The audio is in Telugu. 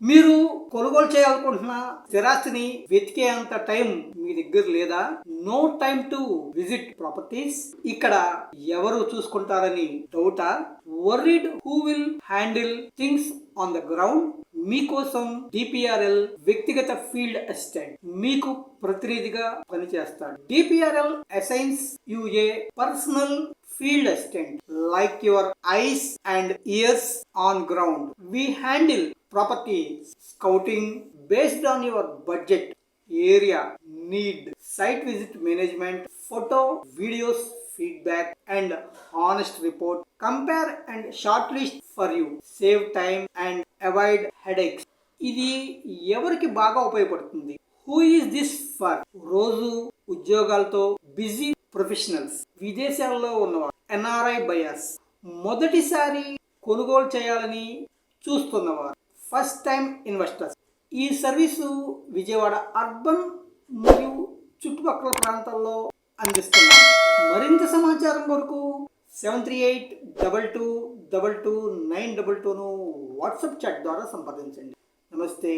మీరు కొనుగోలు చేయాలనుకుంటున్న స్థిరాస్తిని వెతికే అంత టైం మీ దగ్గర లేదా? No time to visit properties. ఇక్కడ ఎవరు చూసుకుంటారని డౌటా? Worried who will handle things on the ground? మీకోసం డిపిఆర్ఎల్ వ్యక్తిగత ఫీల్డ్ అసిస్టెంట్ మీకు ప్రతినిధిగా పనిచేస్తాడు. DPRL assigns you a personal field assistant like your eyes and ears on ground. We handle property scouting based on your budget, area, need, site visit management, photo, videos, feedback and honest report. Compare and shortlist for you. Save time and avoid headaches. ఇది ఎవరికి బాగా ఉపయోగపడుతుంది? Who is this for? రోజు ఉద్యోగాలతో బిజీ ప్రొఫెషనల్స్, విదేశాల్లో ఉన్నవారు, ఎన్ఆర్ఐ బయర్స్, మొదటిసారి కొనుగోలు చేయాలని చూస్తున్నవారు, ఫస్ట్ టైం ఇన్వెస్టర్స్. ఈ సర్వీసు విజయవాడ అర్బన్ మరియు చుట్టుపక్కల ప్రాంతాల్లో అందిస్తున్నాం. మరింత సమాచారం కొరకు 7382222922 వాట్సాప్ చాట్ ద్వారా సంప్రదించండి. నమస్తే.